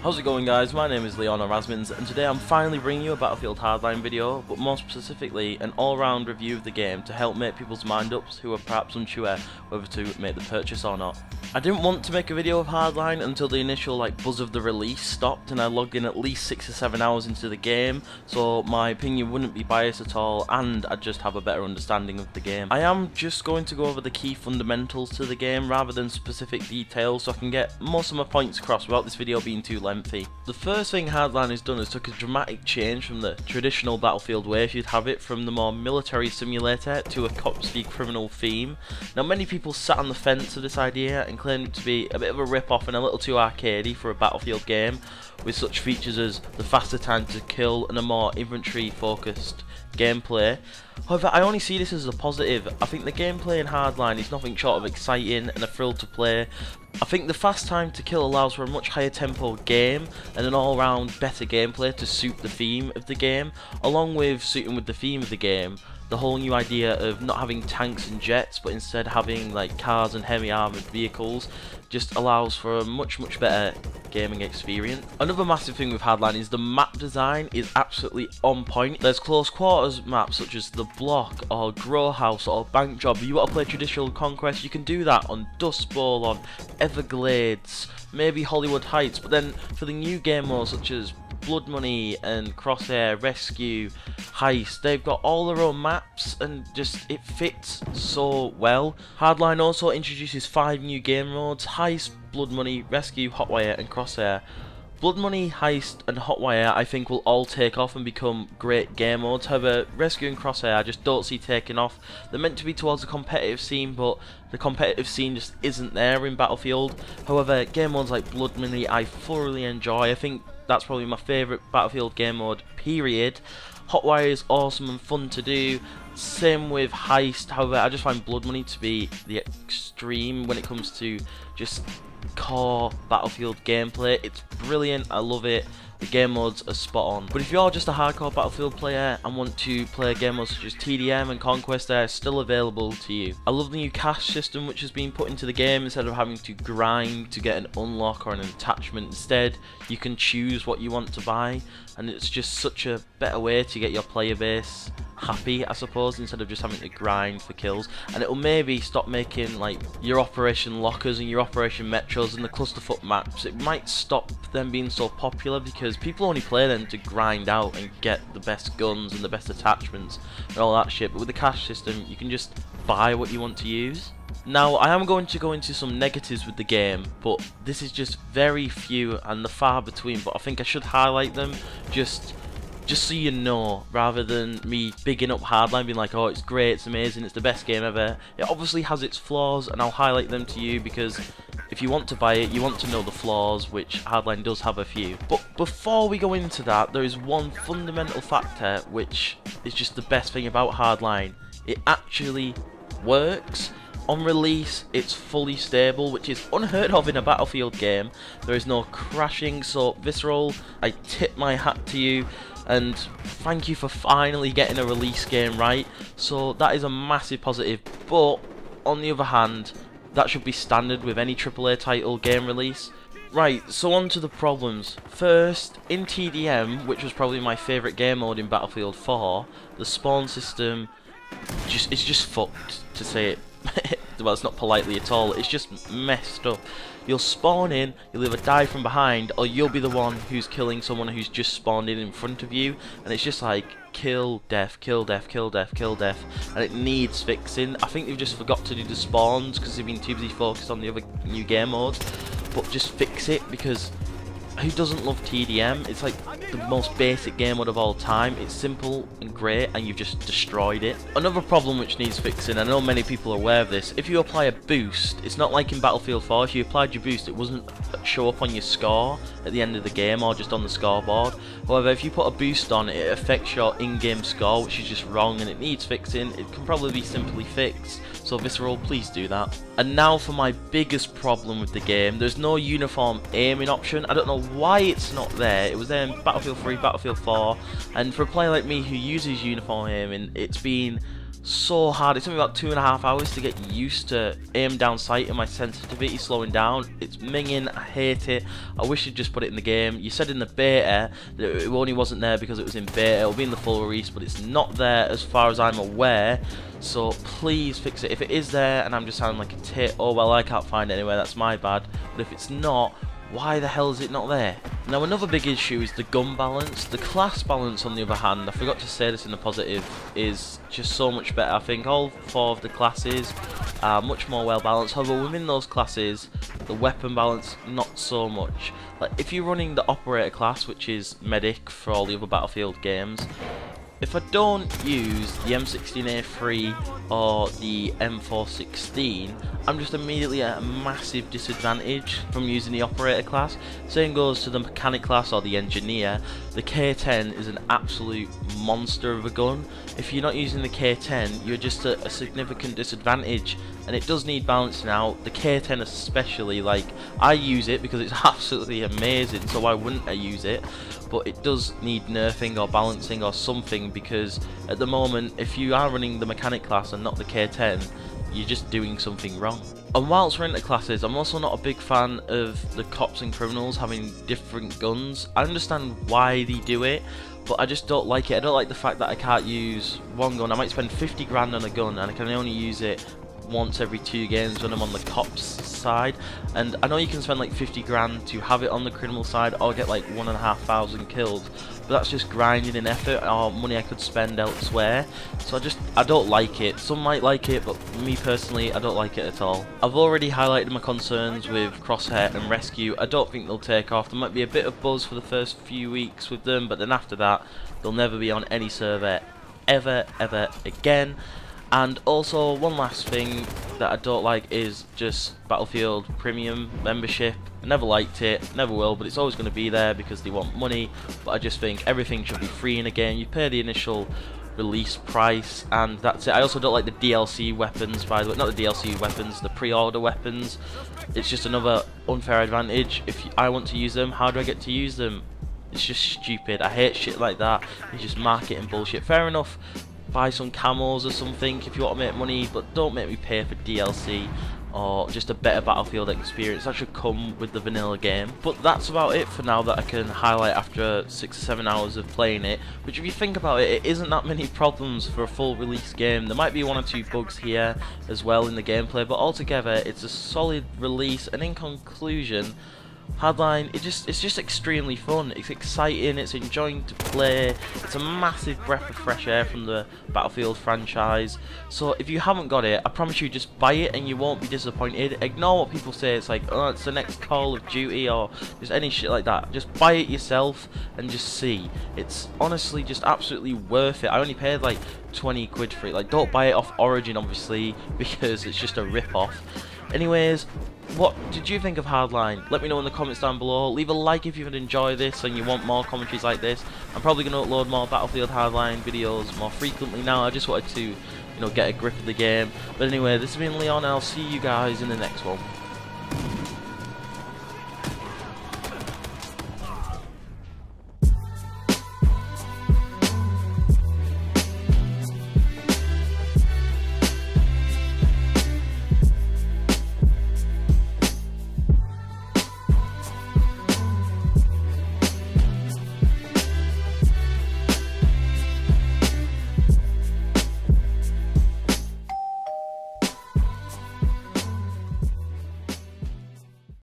How's it going, guys? My name is Leon Razmins, and today I'm finally bringing you a Battlefield Hardline video, but more specifically an all-round review of the game to help make people's mind up who are perhaps unsure whether to make the purchase or not. I didn't want to make a video of Hardline until the initial buzz of the release stopped and I logged in at least 6 or 7 hours into the game, so my opinion wouldn't be biased at all and I'd just have a better understanding of the game. I am just going to go over the key fundamentals to the game rather than specific details so I can get most of my points across without this video being too lengthy. The first thing Hardline has done is took a dramatic change from the traditional Battlefield way, if you'd have it, from the more military simulator to a cops v criminal theme. Now, many people sat on the fence of this idea and claimed it to be a bit of a rip-off and a little too arcadey for a Battlefield game, with such features as the faster time to kill and a more infantry focused gameplay. However, I only see this as a positive. I think the gameplay in Hardline is nothing short of exciting and a thrill to play. I think the fast time to kill allows for a much higher tempo game and an all-round better gameplay to suit the theme of the game, along with suiting with the theme of the game. The whole new idea of not having tanks and jets but instead having cars and heavy armoured vehicles just allows for a much better gaming experience. Another massive thing with Hardline is the map design is absolutely on point. There's close quarters maps such as the Block or Grow House or Bank Job. If you want to play traditional Conquest, you can do that on Dust Bowl, on Everglades, maybe Hollywood Heights, but then for the new game modes such as Blood Money and Crosshair, Rescue, Heist, they've got all their own maps and just it fits so well. Hardline also introduces 5 new game modes: Heist, Blood Money, Rescue, Hotwire and Crosshair. Blood Money, Heist and Hotwire I think will all take off and become great game modes. However, Rescue and Crosshair I just don't see taking off. They're meant to be towards the competitive scene, but the competitive scene just isn't there in Battlefield. However, game modes like Blood Money I thoroughly enjoy. I think that's probably my favourite Battlefield game mode, period. Hotwire is awesome and fun to do. Same with Heist. However, I just find Blood Money to be the extreme when it comes to just core Battlefield gameplay. It's brilliant, I love it. The game modes are spot on. But if you're just a hardcore Battlefield player and want to play game modes such as TDM and Conquest, they are still available to you. I love the new cash system which has been put into the game. Instead of having to grind to get an unlock or an attachment, instead you can choose what you want to buy, and it's just such a better way to get your player base happy, I suppose, instead of just having to grind for kills. And it'll maybe stop making your Operation Lockers and your Operation Metros and the clusterfuck maps. It might stop them being so popular because people only play them to grind out and get the best guns and the best attachments and all that shit. But with the cash system, you can just buy what you want to use. Now, I am going to go into some negatives with the game, but this is just very few and the far between, but I think I should highlight them just so you know, rather than me bigging up Hardline being like, oh, it's great, it's amazing, it's the best game ever. It obviously has its flaws and I'll highlight them to you because if you want to buy it, you want to know the flaws, which Hardline does have a few. But before we go into that, there is one fundamental factor which is just the best thing about Hardline. It actually works. On release, it's fully stable, which is unheard of in a Battlefield game. There is no crashing, so Visceral, I tip my hat to you, and thank you for finally getting a release game right. So that is a massive positive, but on the other hand, that should be standard with any AAA title game release. Right, so on to the problems. First, in TDM, which was probably my favourite game mode in Battlefield 4, the spawn system it's just fucked, to say it. Well, it's not politely at all, it's just messed up. You'll spawn in, you'll either die from behind, or you'll be the one who's killing someone who's just spawned in front of you, and it's just kill, death, kill, death, kill, death, kill, death, and it needs fixing. I think they've just forgot to do the spawns because they've been too busy focused on the other new game modes, but just fix it, because who doesn't love TDM? It's the most basic game mode of all time. It's simple and great and you've just destroyed it. Another problem which needs fixing, I know many people are aware of this, if you apply a boost, it's not like in Battlefield 4, if you applied your boost it wouldn't show up on your score at the end of the game or just on the scoreboard. However, if you put a boost on, it affects your in-game score, which is just wrong and it needs fixing. It can probably be simply fixed, so Visceral, please do that. And now for my biggest problem with the game. There's no uniform aiming option. I don't know why it's not there. It was there in Battlefield 3, Battlefield 4, and for a player like me who uses uniform aiming, it's been so hard. It took me about 2.5 hours to get used to aim down sight and my sensitivity slowing down. It's minging, I hate it. I wish you'd just put it in the game. You said in the beta that it only wasn't there because it was in beta. It'll be in the full release, but it's not there as far as I'm aware. So please fix it. If it is there and I'm just sounding like a tit, oh well, I can't find it anywhere, that's my bad. But if it's not, why the hell is it not there? Now another big issue is the gun balance. The class balance on the other hand, I forgot to say this in the positive, is just so much better. I think all 4 of the classes are much more well balanced. However, within those classes, the weapon balance not so much. Like if you're running the operator class, which is medic for all the other Battlefield games, if I don't use the M16A3 or the M416, I'm just immediately at a massive disadvantage from using the operator class. Same goes to the mechanic class or the engineer. The K10 is an absolute monster of a gun. If you're not using the K10, you're just at a significant disadvantage, and it does need balancing out. The K10 especially, like, I use it because it's absolutely amazing, so why wouldn't I use it? But it does need nerfing or balancing or something, because at the moment, if you are running the mechanic class and not the K10, you're just doing something wrong. And whilst we're into classes, I'm also not a big fan of the cops and criminals having different guns. I understand why they do it, but I just don't like it. I don't like the fact that I can't use one gun. I might spend 50 grand on a gun and I can only use it once every 2 games when I'm on the cops side. And I know you can spend like 50 grand to have it on the criminal side or get like 1,500 kills, but that's just grinding in effort or money I could spend elsewhere. So I don't like it. Some might like it, but me personally, I don't like it at all. I've already highlighted my concerns with Crosshair and Rescue. I don't think they'll take off. There might be a bit of buzz for the first few weeks with them, but then after that they'll never be on any server ever again. And also, one last thing that I don't like is just Battlefield Premium membership. I never liked it, never will, but it's always going to be there because they want money. But I just think everything should be free in a game. You pay the initial release price and that's it. I also don't like the DLC weapons, by the way. Not the DLC weapons, the pre-order weapons. It's just another unfair advantage. If I want to use them, how do I get to use them? It's just stupid. I hate shit like that. It's just marketing bullshit. Fair enough, buy some camos or something if you want to make money, but don't make me pay for DLC or just a better Battlefield experience. That should come with the vanilla game. But that's about it for now that I can highlight after 6 or 7 hours of playing it, which if you think about it, it isn't that many problems for a full release game. There might be 1 or 2 bugs here as well in the gameplay, but altogether it's a solid release. And in conclusion, Hardline, it's just extremely fun. It's exciting, it's enjoying to play, it's a massive breath of fresh air from the Battlefield franchise. So if you haven't got it, I promise you, just buy it and you won't be disappointed. Ignore what people say, it's like, oh, it's the next Call of Duty or just any shit like that. Just buy it yourself and just see. It's honestly just absolutely worth it. I only paid like 20 quid for it. Like, don't buy it off Origin obviously, because it's just a rip-off. Anyways, what did you think of Hardline? Let me know in the comments down below. Leave a like if you've enjoyed this and you want more commentaries like this. I'm probably going to upload more Battlefield Hardline videos more frequently now. I just wanted to, get a grip of the game. But anyway, this has been Leon and I'll see you guys in the next one.